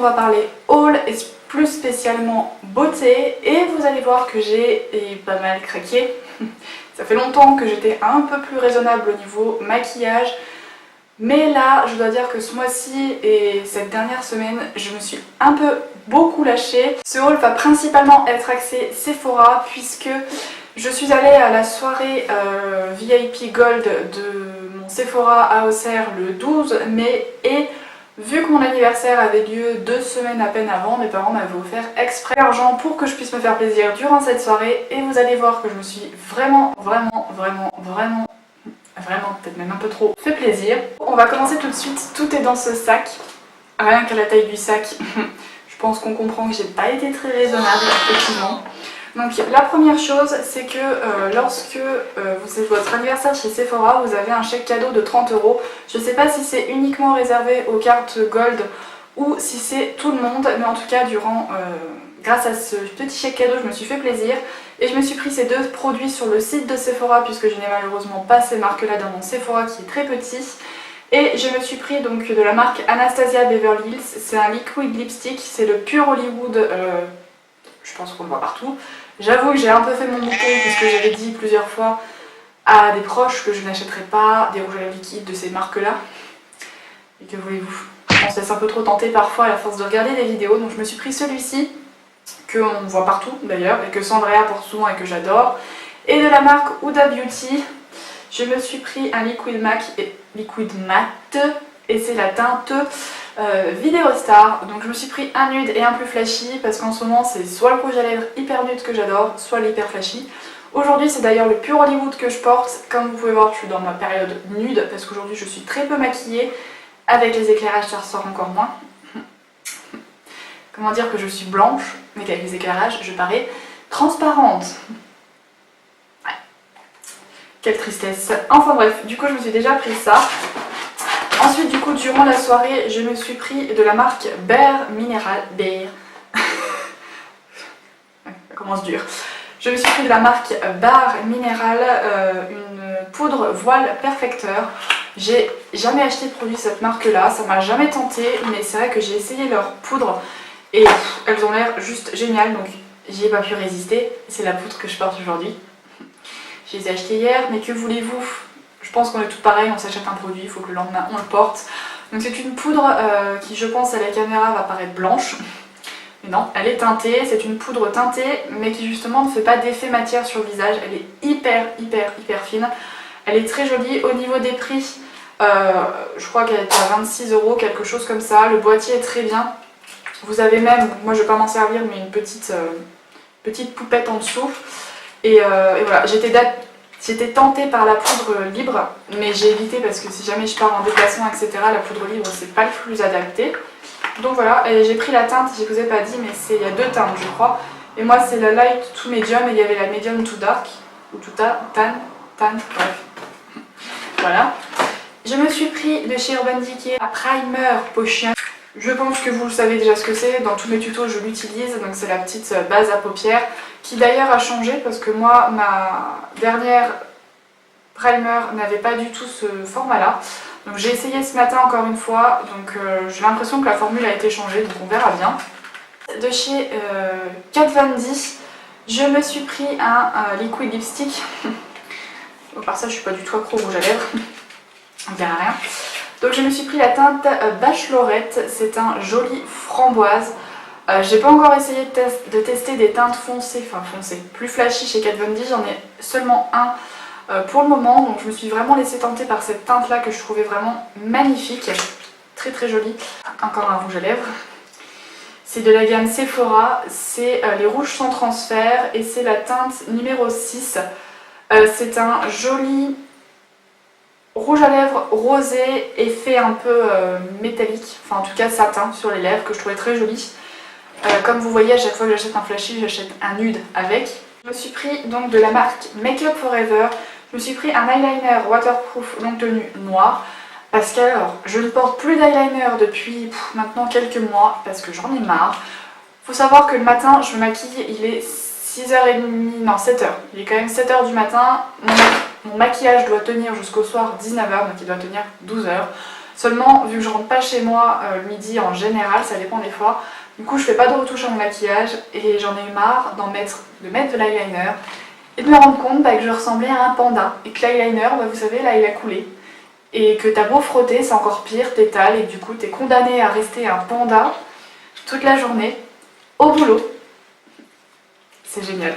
va parler haul et plus spécialement beauté et vous allez voir que j'ai pas mal craqué. Ça fait longtemps que j'étais un peu plus raisonnable au niveau maquillage, mais là je dois dire que ce mois-ci et cette dernière semaine je me suis un peu beaucoup lâchée. Ce haul va principalement être axé Sephora puisque je suis allée à la soirée VIP Gold de mon Sephora à Auxerre le 12 mai et vu que mon anniversaire avait lieu 2 semaines à peine avant, mes parents m'avaient offert exprès d'argent pour que je puisse me faire plaisir durant cette soirée et vous allez voir que je me suis vraiment, peut-être même un peu trop fait plaisir. On va commencer tout de suite, tout est dans ce sac. Rien qu'à la taille du sac, je pense qu'on comprend que j'ai pas été très raisonnable, effectivement. Donc la première chose, c'est que lorsque c'est votre anniversaire chez Sephora, vous avez un chèque cadeau de 30 €. Je ne sais pas si c'est uniquement réservé aux cartes Gold ou si c'est tout le monde, mais en tout cas grâce à ce petit chèque cadeau, je me suis fait plaisir et je me suis pris ces deux produits sur le site de Sephora puisque je n'ai malheureusement pas ces marques-là dans mon Sephora qui est très petit. Et je me suis pris donc de la marque Anastasia Beverly Hills, c'est un liquid lipstick, c'est le Pure Hollywood, je pense qu'on le voit partout. J'avoue que j'ai un peu fait mon bouton puisque j'avais dit plusieurs fois à des proches que je n'achèterais pas des rouges à lèvres liquides de ces marques-là. Et que voulez-vous, on se laisse un peu trop tenter parfois à la force de regarder des vidéos, donc je me suis pris celui-ci, qu'on voit partout d'ailleurs, et que Sandrea porte souvent et que j'adore. Et de la marque Huda Beauty, je me suis pris un liquid matte, et c'est la teinte Video Star. Donc je me suis pris un nude et un plus flashy parce qu'en ce moment c'est soit le rouge à lèvres hyper nude que j'adore, soit l'hyper flashy. Aujourd'hui c'est d'ailleurs le Pure Hollywood que je porte. Comme vous pouvez voir, je suis dans ma période nude parce qu'aujourd'hui je suis très peu maquillée. Avec les éclairages ça ressort encore moins. Comment dire que je suis blanche mais qu'avec les éclairages je parais transparente. Ouais. Quelle tristesse. Enfin bref, du coup je me suis déjà pris ça. Ensuite, du coup, durant la soirée, je me suis pris de la marque Bare Mineral. Ça commence dur. Je me suis pris de la marque Bare Mineral, une poudre voile perfecteur. J'ai jamais acheté de produit de cette marque-là, ça m'a jamais tenté, mais c'est vrai que j'ai essayé leur poudre et elles ont l'air juste géniales, donc j'y ai pas pu résister. C'est la poudre que je porte aujourd'hui. Je les ai achetées hier, mais que voulez-vous ? Je pense qu'on est toutes pareilles, on s'achète un produit, il faut que le lendemain on le porte. Donc c'est une poudre qui je pense à la caméra va paraître blanche. Mais non, elle est teintée, c'est une poudre teintée mais qui justement ne fait pas d'effet matière sur le visage. Elle est hyper fine. Elle est très jolie. Au niveau des prix, je crois qu'elle est à 26 €, quelque chose comme ça. Le boîtier est très bien. Vous avez même, moi je vais pas m'en servir, mais une petite poupette en dessous. Et voilà, j'étais tentée par la poudre libre, mais j'ai évité parce que si jamais je pars en déplacement, etc., la poudre libre, c'est pas le plus adapté. Donc voilà, et j'ai pris la teinte, je vous ai pas dit, mais il y a deux teintes, je crois. Et moi, c'est la light to medium, et il y avait la medium to dark, ou to tan, bref. Voilà. Je me suis pris de chez Urban Decay un primer potion. Je pense que vous le savez déjà ce que c'est, dans tous mes tutos je l'utilise, donc c'est la petite base à paupières qui d'ailleurs a changé parce que moi ma dernière primer n'avait pas du tout ce format là. Donc j'ai essayé ce matin encore une fois, donc j'ai l'impression que la formule a été changée, donc on verra bien. De chez Kat Von D, je me suis pris un liquid lipstick. Bon, par ça je suis pas du tout accro au rouge à lèvres, on verra rien. Donc je me suis pris la teinte Bachelorette, c'est un joli framboise. J'ai pas encore essayé de tester des teintes foncées, plus flashy chez Kat Von D, j'en ai seulement un pour le moment. Donc je me suis vraiment laissée tenter par cette teinte là que je trouvais vraiment magnifique, très jolie. Encore un rouge à lèvres. C'est de la gamme Sephora, c'est les rouges sans transfert et c'est la teinte numéro 6. C'est un joli rouge à lèvres rosé, effet un peu métallique, enfin en tout cas satin sur les lèvres que je trouvais très joli. Comme vous voyez, à chaque fois que j'achète un flashy, j'achète un nude avec. Je me suis pris donc de la marque Make Up For Ever. Je me suis pris un eyeliner waterproof longue tenue noir. Parce que alors, je ne porte plus d'eyeliner depuis maintenant quelques mois parce que j'en ai marre. Faut savoir que le matin, je me maquille, il est 6h30, non 7h. Il est quand même 7h du matin. Mon maquillage doit tenir jusqu'au soir 19h, donc il doit tenir 12h. Seulement, vu que je rentre pas chez moi le midi en général, ça dépend des fois, du coup je fais pas de retouche à mon maquillage et j'en ai eu marre de mettre de l'eyeliner et de me rendre compte que je ressemblais à un panda et que l'eyeliner, vous savez, là il a coulé. Et que t'as beau frotter, c'est encore pire, t'étales et du coup t'es condamné à rester un panda toute la journée au boulot. C'est génial.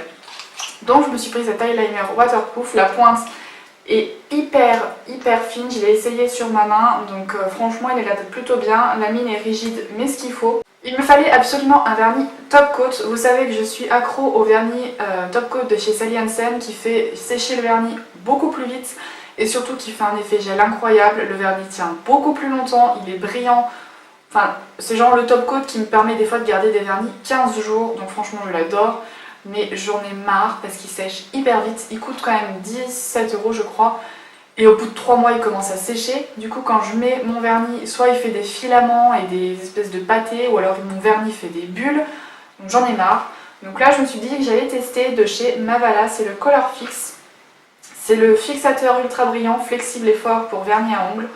Donc je me suis pris cet eyeliner waterproof, la pointe est hyper fine, je l'ai essayé sur ma main, donc franchement il est là plutôt bien, la mine est rigide mais ce qu'il faut. Il me fallait absolument un vernis top coat, vous savez que je suis accro au vernis top coat de chez Sally Hansen qui fait sécher le vernis beaucoup plus vite et surtout qui fait un effet gel incroyable, le vernis tient beaucoup plus longtemps, il est brillant, enfin c'est genre le top coat qui me permet des fois de garder des vernis 15 jours, donc franchement je l'adore. Mais j'en ai marre parce qu'il sèche hyper vite, il coûte quand même 17 € je crois, et au bout de 3 mois il commence à sécher. Du coup quand je mets mon vernis, soit il fait des filaments et des espèces de pâtés, ou alors mon vernis fait des bulles, donc j'en ai marre. Donc là je me suis dit que j'allais tester de chez Mavala, c'est le Color Fix. C'est le fixateur ultra brillant, flexible et fort pour vernis à ongles.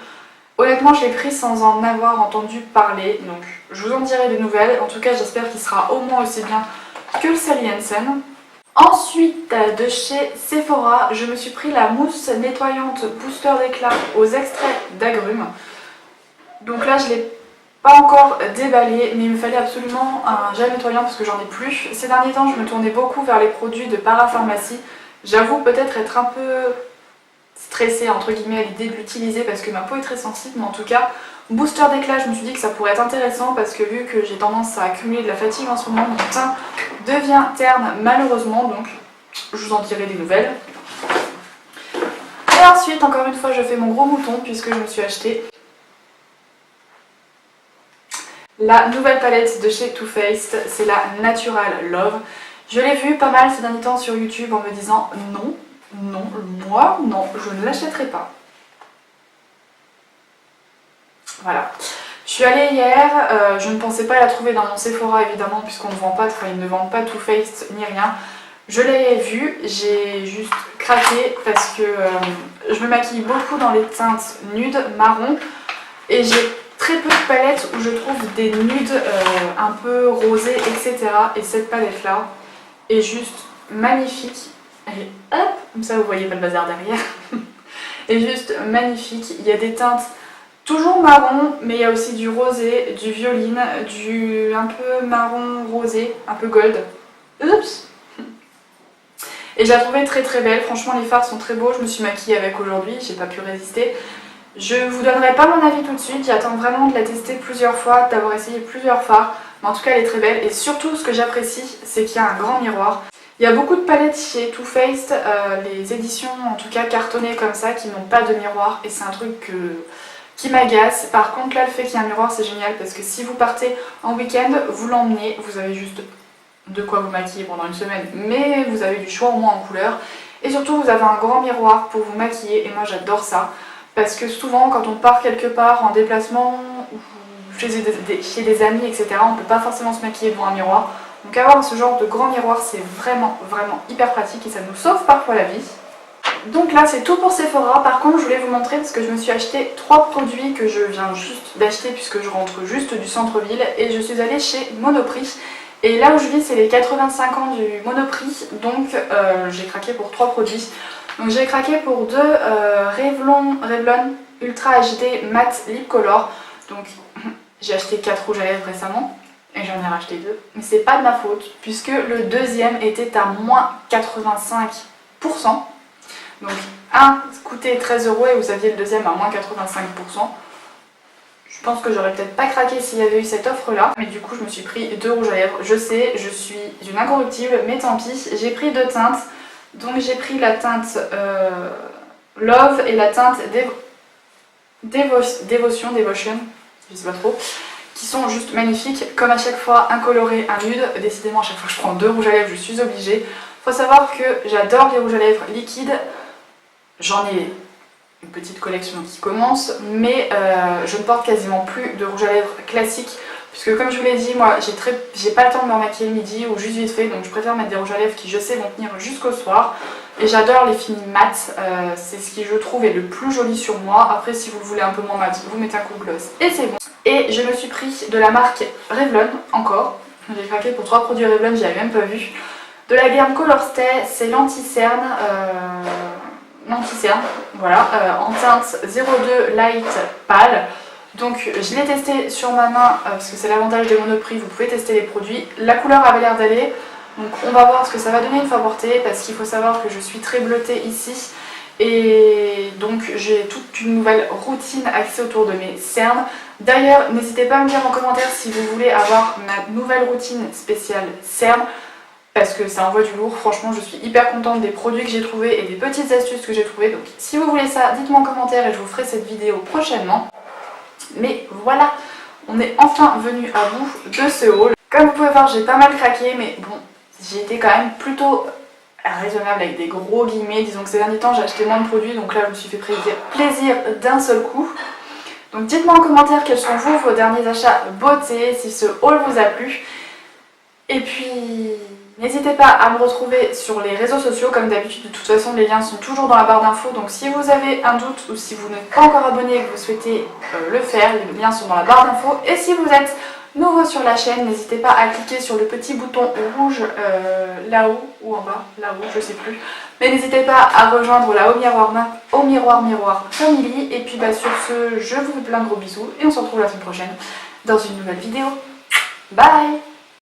Honnêtement je l'ai pris sans en avoir entendu parler, donc je vous en dirai des nouvelles. En tout cas j'espère qu'il sera au moins aussi bien que le Sally Hansen. Ensuite de chez Sephora, je me suis pris la mousse nettoyante booster d'éclat aux extraits d'agrumes. Donc là je ne l'ai pas encore déballé, mais il me fallait absolument un gel nettoyant parce que j'en ai plus. Ces derniers temps je me tournais beaucoup vers les produits de parapharmacie. J'avoue peut-être être un peu stressée entre guillemets à l'idée de l'utiliser parce que ma peau est très sensible, mais en tout cas booster d'éclat, je me suis dit que ça pourrait être intéressant parce que vu que j'ai tendance à accumuler de la fatigue en ce moment, mon teint devient terne malheureusement, donc je vous en dirai des nouvelles. Et ensuite, encore une fois, je fais mon gros mouton puisque je me suis acheté la nouvelle palette de chez Too Faced, c'est la Natural Love. Je l'ai vue pas mal ces derniers temps sur YouTube en me disant non, moi, non, je ne l'achèterai pas. Voilà. Je suis allée hier, je ne pensais pas la trouver dans mon Sephora évidemment puisqu'on ne vend pas, enfin ils ne vendent pas Too Faced ni rien. Je l'ai vue, j'ai juste craqué parce que je me maquille beaucoup dans les teintes nudes, marron, et j'ai très peu de palettes où je trouve des nudes un peu rosés, etc. Et cette palette là est juste magnifique. Elle est hop, comme ça vous voyez pas le bazar derrière. Elle est juste magnifique, il y a des teintes toujours marron, mais il y a aussi du rosé, du violine, du un peu marron rosé, un peu gold. Oups! Et je la trouvais très belle, franchement les fards sont très beaux, je me suis maquillée avec aujourd'hui, j'ai pas pu résister. Je vous donnerai pas mon avis tout de suite, j'attends vraiment de la tester plusieurs fois, d'avoir essayé plusieurs fards, mais en tout cas elle est très belle. Et surtout ce que j'apprécie, c'est qu'il y a un grand miroir. Il y a beaucoup de palettes chez Too Faced, les éditions en tout cas cartonnées comme ça, qui n'ont pas de miroir, et c'est un truc qui m'agace. Par contre là le fait qu'il y ait un miroir c'est génial parce que si vous partez en week-end, vous l'emmenez, vous avez juste de quoi vous maquiller pendant une semaine, mais vous avez du choix au moins en couleur. Et surtout vous avez un grand miroir pour vous maquiller et moi j'adore ça. Parce que souvent quand on part quelque part en déplacement ou chez des amis etc, on ne peut pas forcément se maquiller devant un miroir. Donc avoir ce genre de grand miroir c'est vraiment hyper pratique et ça nous sauve parfois la vie. Donc là c'est tout pour Sephora. Par contre je voulais vous montrer parce que je me suis acheté 3 produits que je viens juste d'acheter puisque je rentre juste du centre-ville et je suis allée chez Monoprix. Et là où je vis c'est les 85 ans du Monoprix, donc j'ai craqué pour 3 produits. Donc j'ai craqué pour 2 Revlon Ultra HD Matte Lip Color. Donc j'ai acheté 4 rouges à lèvres récemment et j'en ai racheté 2. Mais c'est pas de ma faute puisque le deuxième était à moins 85%. Donc un coûtait 13 € et vous aviez le deuxième à moins 85%. Je pense que j'aurais peut-être pas craqué s'il y avait eu cette offre là. Mais du coup je me suis pris 2 rouges à lèvres. Je sais, je suis une incorruptible, mais tant pis. J'ai pris 2 teintes. Donc j'ai pris la teinte Love et la teinte Devotion, je sais pas trop, qui sont juste magnifiques. Comme à chaque fois, un coloré, un nude. Décidément à chaque fois que je prends 2 rouges à lèvres, je suis obligée. Faut savoir que j'adore les rouges à lèvres liquides. J'en ai une petite collection qui commence, mais je ne porte quasiment plus de rouge à lèvres classique. Puisque comme je vous l'ai dit, moi j'ai pas le temps de me maquiller le midi ou juste vite fait, donc je préfère mettre des rouges à lèvres qui je sais vont tenir jusqu'au soir. Et j'adore les fini mat, c'est ce qui je trouve est le plus joli sur moi. Après si vous le voulez un peu moins mat, vous mettez un coup de gloss et c'est bon. Et je me suis pris de la marque Revlon encore. J'ai craqué pour 3 produits Revlon, j'y avais même pas vu. De la gamme Color Stay, c'est l'anti-cerne, voilà, en teinte 02 Light Pâle. Donc je l'ai testé sur ma main parce que c'est l'avantage des Monoprix, vous pouvez tester les produits. La couleur avait l'air d'aller, donc on va voir ce que ça va donner une fois portée parce qu'il faut savoir que je suis très bleutée ici. Et donc j'ai toute une nouvelle routine axée autour de mes cernes. D'ailleurs, n'hésitez pas à me dire en commentaire si vous voulez avoir ma nouvelle routine spéciale cernes. Parce que ça envoie du lourd, franchement je suis hyper contente des produits que j'ai trouvés et des petites astuces que j'ai trouvées. Donc si vous voulez ça, dites-moi en commentaire et je vous ferai cette vidéo prochainement. Mais voilà, on est enfin venu à bout de ce haul. Comme vous pouvez voir, j'ai pas mal craqué, mais bon, j'ai été quand même plutôt raisonnable avec des gros guillemets. Disons que ces derniers temps j'ai acheté moins de produits, donc là je me suis fait plaisir d'un seul coup. Donc dites-moi en commentaire quels sont vos derniers achats beauté, si ce haul vous a plu. Et puis n'hésitez pas à me retrouver sur les réseaux sociaux, comme d'habitude, de toute façon les liens sont toujours dans la barre d'infos, donc si vous avez un doute ou si vous n'êtes pas encore abonné et que vous souhaitez le faire, les liens sont dans la barre d'infos. Et si vous êtes nouveau sur la chaîne, n'hésitez pas à cliquer sur le petit bouton rouge là-haut ou en bas, là-haut, je sais plus. Mais n'hésitez pas à rejoindre la Au Miroir Family. Et puis sur ce, je vous fais plein de gros bisous et on se retrouve la semaine prochaine dans une nouvelle vidéo. Bye!